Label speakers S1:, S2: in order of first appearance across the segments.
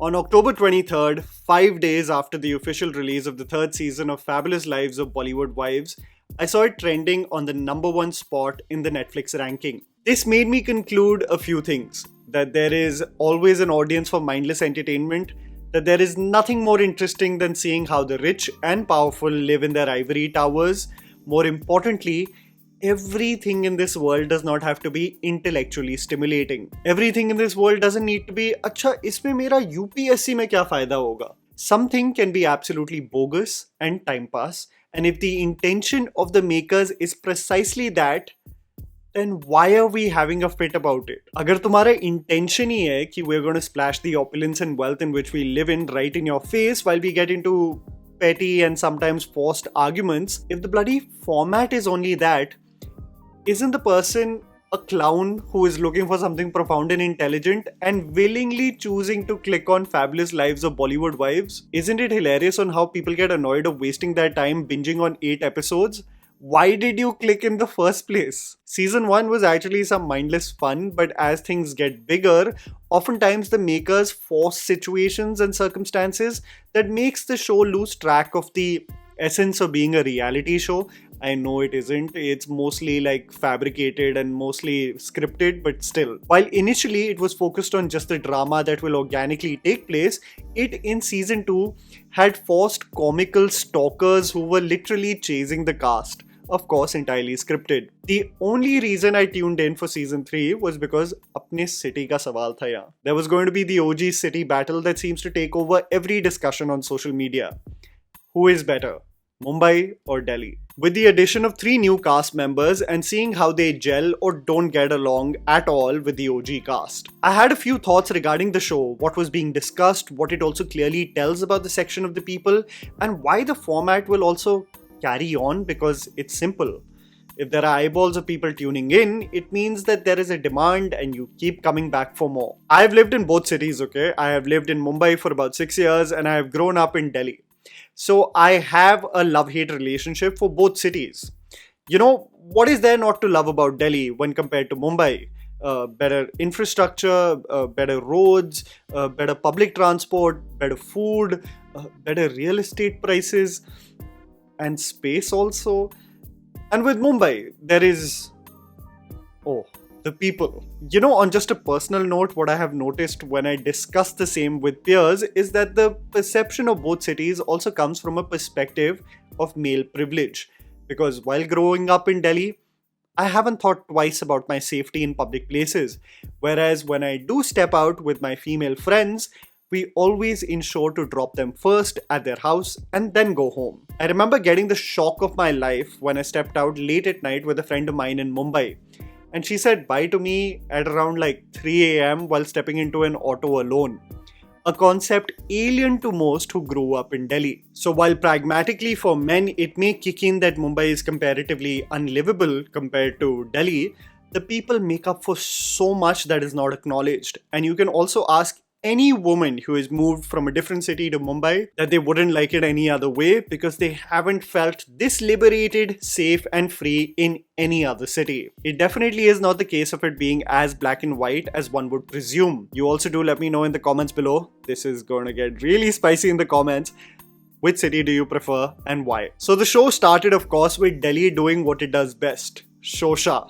S1: On October 23rd, 5 days after the official release of the third season of Fabulous Lives of Bollywood Wives, I saw it trending on the number one spot in the Netflix ranking. This made me conclude a few things: that there is always an audience for mindless entertainment, that there is nothing more interesting than seeing how the rich and powerful live in their ivory towers. More importantly, everything in this world does not have to be intellectually stimulating. Everything in this world doesn't need to be, अच्छा इसमें मेरा UPSC में क्या फायदा होगा? Something can be absolutely bogus and time pass, and if the intention of the makers is precisely that, then why are we having a fit about it? अगर तुम्हारा intention ही है कि we're going to splash the opulence and wealth in which we live in right in your face while we get into petty and sometimes forced arguments, if the bloody format is only that, isn't the person a clown who is looking for something profound and intelligent and willingly choosing to click on Fabulous Lives of Bollywood Wives? Isn't it hilarious on how people get annoyed of wasting their time binging on 8 episodes? Why did you click in the first place? Season 1 was actually some mindless fun, but as things get bigger, oftentimes the makers force situations and circumstances that makes the show lose track of the essence of being a reality show. I know it isn't. It's mostly like fabricated and mostly scripted, but still. While initially it was focused on just the drama that will organically take place, it in season 2 had forced comical stalkers who were literally chasing the cast. Of course, entirely scripted. The only reason I tuned in for season 3 was because अपने city का सवाल था यहाँ. There was going to be the OG city battle that seems to take over every discussion on social media. Who is better, Mumbai or Delhi? With the addition of 3 new cast members and seeing how they gel or don't get along at all with the OG cast, I had a few thoughts regarding the show, what was being discussed, what it also clearly tells about the section of the people, and why the format will also carry on, because it's simple. If there are eyeballs of people tuning in, it means that there is a demand and you keep coming back for more. I have lived in both cities, okay? I have lived in Mumbai for about 6 years and I have grown up in Delhi. So I have a love-hate relationship for both cities. You know, what is there not to love about Delhi when compared to Mumbai? Better infrastructure, better roads, better public transport, better food, better real estate prices, and space also. And with Mumbai, there is... the people. You know, on just a personal note, what I have noticed when I discuss the same with peers is that the perception of both cities also comes from a perspective of male privilege. Because while growing up in Delhi, I haven't thought twice about my safety in public places. Whereas when I do step out with my female friends, we always ensure to drop them first at their house and then go home. I remember getting the shock of my life when I stepped out late at night with a friend of mine in Mumbai. And she said bye to me at around like 3 a.m. while stepping into an auto alone. A concept alien to most who grew up in Delhi. So while pragmatically for men it may kick in that Mumbai is comparatively unlivable compared to Delhi, the people make up for so much that is not acknowledged. And you can also ask any woman who has moved from a different city to Mumbai that they wouldn't like it any other way because they haven't felt this liberated, safe and free in any other city. It definitely is not the case of it being as black and white as one would presume. You also do let me know in the comments below. This is going to get really spicy in the comments. Which city do you prefer and why? So the show started, of course, with Delhi doing what it does best. Shosha.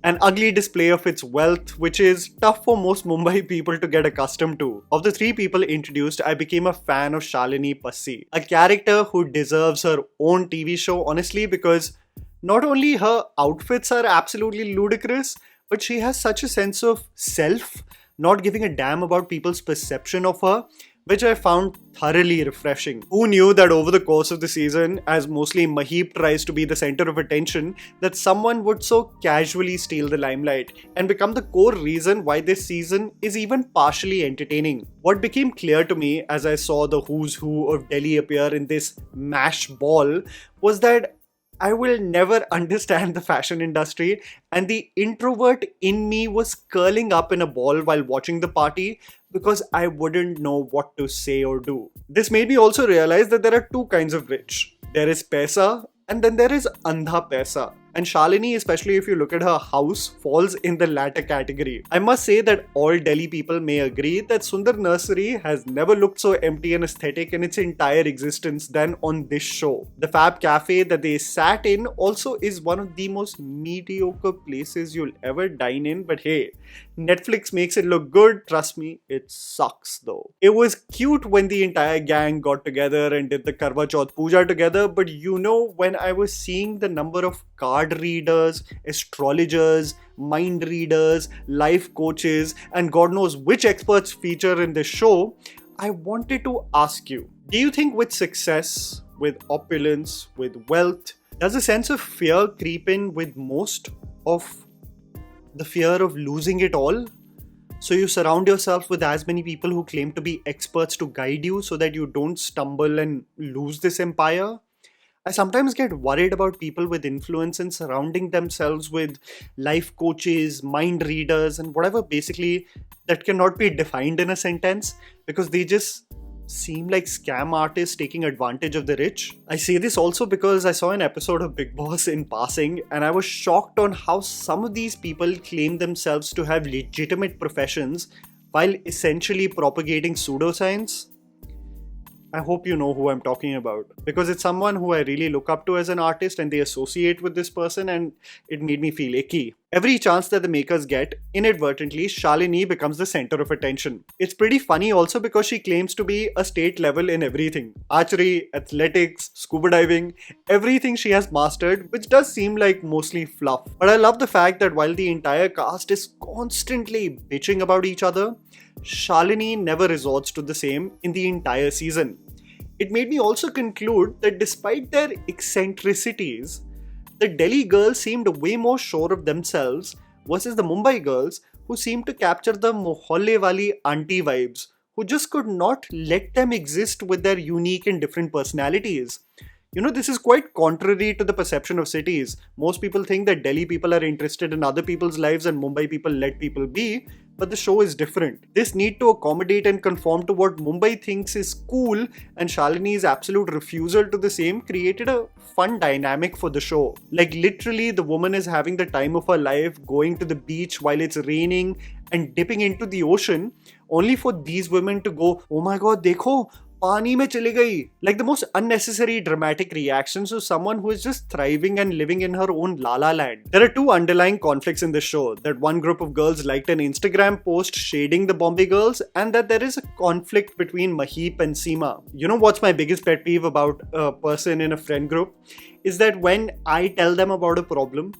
S1: An ugly display of its wealth, which is tough for most Mumbai people to get accustomed to. Of the 3 people introduced, I became a fan of Shalini Passi, a character who deserves her own TV show, honestly, because not only her outfits are absolutely ludicrous, but she has such a sense of self, not giving a damn about people's perception of her, which I found thoroughly refreshing. Who knew that over the course of the season, as mostly Maheep tries to be the center of attention, that someone would so casually steal the limelight and become the core reason why this season is even partially entertaining. What became clear to me as I saw the who's who of Delhi appear in this mash ball was that I will never understand the fashion industry, and the introvert in me was curling up in a ball while watching the party because I wouldn't know what to say or do. This made me also realize that there are 2 kinds of rich. There is paisa and then there is andha paisa. And Shalini, especially if you look at her house, falls in the latter category. I must say that all Delhi people may agree that Sundar Nursery has never looked so empty and aesthetic in its entire existence than on this show. The Fab Cafe that they sat in also is one of the most mediocre places you'll ever dine in, but hey, Netflix makes it look good. Trust me, it sucks though. It was cute when the entire gang got together and did the Karwa Chauth Puja together, but when I was seeing the number of card readers, astrologers, mind readers, life coaches, and God knows which experts feature in this show, I wanted to ask you, do you think with success, with opulence, with wealth, does a sense of fear creep in with most of the fear of losing it all? So you surround yourself with as many people who claim to be experts to guide you so that you don't stumble and lose this empire? I sometimes get worried about people with influence and surrounding themselves with life coaches, mind readers, and whatever basically that cannot be defined in a sentence because they just seem like scam artists taking advantage of the rich. I say this also because I saw an episode of Big Boss in passing and I was shocked on how some of these people claim themselves to have legitimate professions while essentially propagating pseudoscience. I hope you know who I'm talking about because it's someone who I really look up to as an artist and they associate with this person and it made me feel icky. Every chance that the makers get, inadvertently, Shalini becomes the center of attention. It's pretty funny also because she claims to be a state level in everything. Archery, athletics, scuba diving, everything she has mastered, which does seem like mostly fluff. But I love the fact that while the entire cast is constantly bitching about each other, Shalini never resorts to the same in the entire season. It made me also conclude that despite their eccentricities, the Delhi girls seemed way more sure of themselves versus the Mumbai girls who seemed to capture the mohalle wali auntie vibes, who just could not let them exist with their unique and different personalities. This is quite contrary to the perception of cities. Most people think that Delhi people are interested in other people's lives and Mumbai people let people be, but the show is different. This need to accommodate and conform to what Mumbai thinks is cool and Shalini's absolute refusal to the same created a fun dynamic for the show. Like literally the woman is having the time of her life going to the beach while it's raining and dipping into the ocean only for these women to go, "Oh my god, dekho, पानी में चली गई." Like the most unnecessary dramatic reactions to someone who is just thriving and living in her own la-la land. There are two underlying conflicts in this show. That one group of girls liked an Instagram post shading the Bombay girls and that there is a conflict between Maheep and Seema. You know what's my biggest pet peeve about a person in a friend group? Is that when I tell them about a problem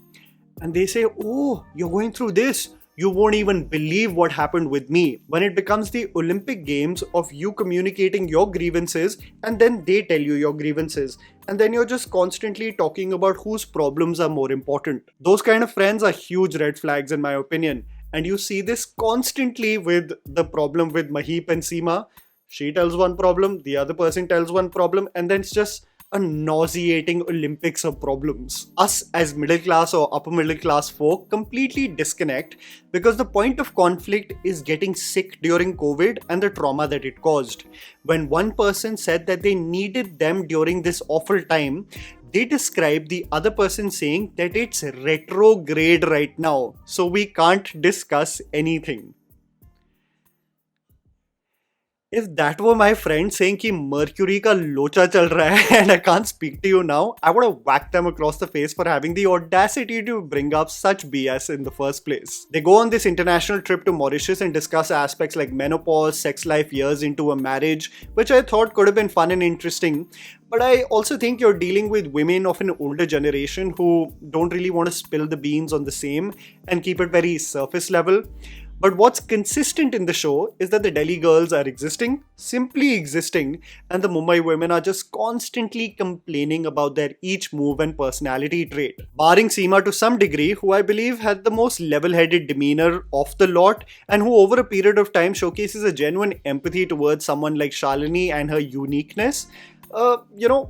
S1: and they say, "Oh, you're going through this. You won't even believe what happened with me." When it becomes the Olympic Games of you communicating your grievances and then they tell you your grievances. And then you're just constantly talking about whose problems are more important. Those kind of friends are huge red flags in my opinion. And you see this constantly with the problem with Maheep and Seema. She tells one problem, the other person tells one problem, and then it's just a nauseating Olympics of problems. Us as middle class or upper middle class folk completely disconnect because the point of conflict is getting sick during COVID and the trauma that it caused. When one person said that they needed them during this awful time, they described the other person saying that it's retrograde right now, so we can't discuss anything. If that were my friend saying कि Mercury का लोचा चल रहा है and I can't speak to you now, I would have whacked them across the face for having the audacity to bring up such BS in the first place. They go on this international trip to Mauritius and discuss aspects like menopause, sex life years into a marriage, which I thought could have been fun and interesting. But I also think you're dealing with women of an older generation who don't really want to spill the beans on the same and keep it very surface level. But what's consistent in the show is that the Delhi girls are existing, simply existing, and the Mumbai women are just constantly complaining about their each move and personality trait. Barring Seema to some degree, who I believe had the most level-headed demeanor of the lot and who over a period of time showcases a genuine empathy towards someone like Shalini and her uniqueness,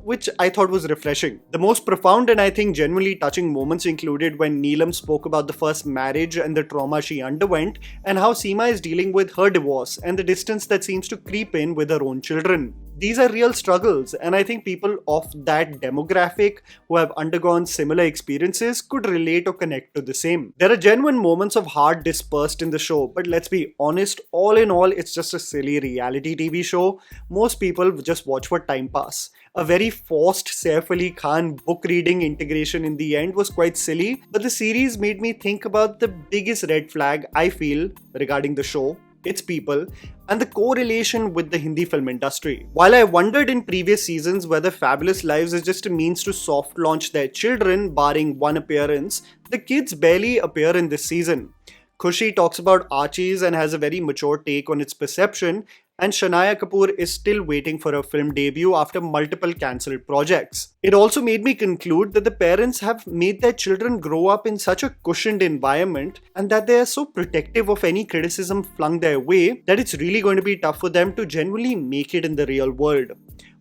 S1: which I thought was refreshing. The most profound and I think genuinely touching moments included when Neelam spoke about the first marriage and the trauma she underwent, and how Seema is dealing with her divorce and the distance that seems to creep in with her own children. These are real struggles, and I think people of that demographic who have undergone similar experiences could relate or connect to the same. There are genuine moments of heart dispersed in the show, but let's be honest, all in all, it's just a silly reality TV show. Most people just watch for time pass. A very forced Saif Ali Khan book reading integration in the end was quite silly, but the series made me think about the biggest red flag I feel regarding the show, its people, and the correlation with the Hindi film industry. While I wondered in previous seasons whether Fabulous Lives is just a means to soft launch their children, barring one appearance, the kids barely appear in this season. Khushi talks about Archies and has a very mature take on its perception, and Shania Kapoor is still waiting for her film debut after multiple cancelled projects. It also made me conclude that the parents have made their children grow up in such a cushioned environment and that they are so protective of any criticism flung their way that it's really going to be tough for them to genuinely make it in the real world.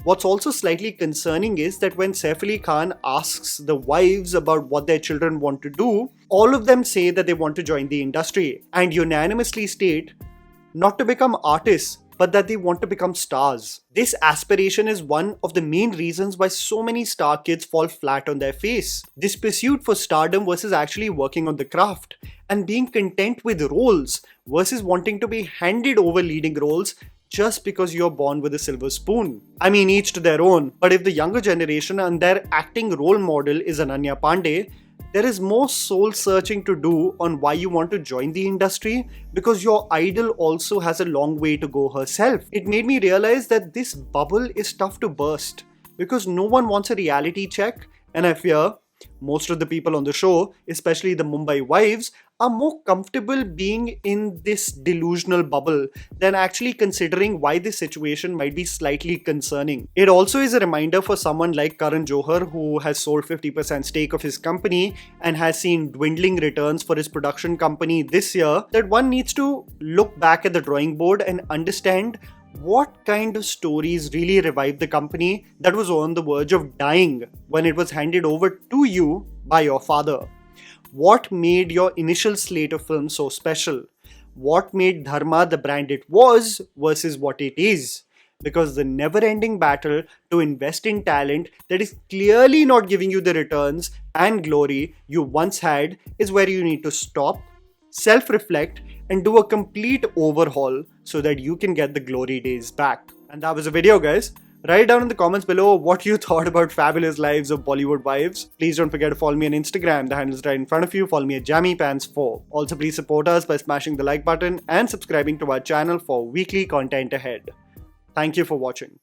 S1: What's also slightly concerning is that when Saif Ali Khan asks the wives about what their children want to do, all of them say that they want to join the industry and unanimously state not to become artists, but that they want to become stars. This aspiration is one of the main reasons why so many star kids fall flat on their face. This pursuit for stardom versus actually working on the craft and being content with roles versus wanting to be handed over leading roles just because you're born with a silver spoon. I mean, each to their own, but if the younger generation and their acting role model is Ananya Pandey, there is more soul searching to do on why you want to join the industry because your idol also has a long way to go herself. It made me realize that this bubble is tough to burst because no one wants a reality check, and I fear most of the people on the show, especially the Mumbai wives, are more comfortable being in this delusional bubble than actually considering why this situation might be slightly concerning. It also is a reminder for someone like Karan Johar, who has sold 50% stake of his company and has seen dwindling returns for his production company this year, that one needs to look back at the drawing board and understand what kind of stories really revived the company that was on the verge of dying when it was handed over to you by your father. What made your initial slate of films so special? What made Dharma the brand it was versus what it is? Because the never-ending battle to invest in talent that is clearly not giving you the returns and glory you once had is where you need to stop, self-reflect, and do a complete overhaul so that you can get the glory days back. And that was the video, guys. Write down in the comments below what you thought about Fabulous Lives of Bollywood Wives. Please don't forget to follow me on Instagram. The handle is right in front of you. Follow me at JammyPants4. Also, please support us by smashing the like button and subscribing to our channel for weekly content ahead. Thank you for watching.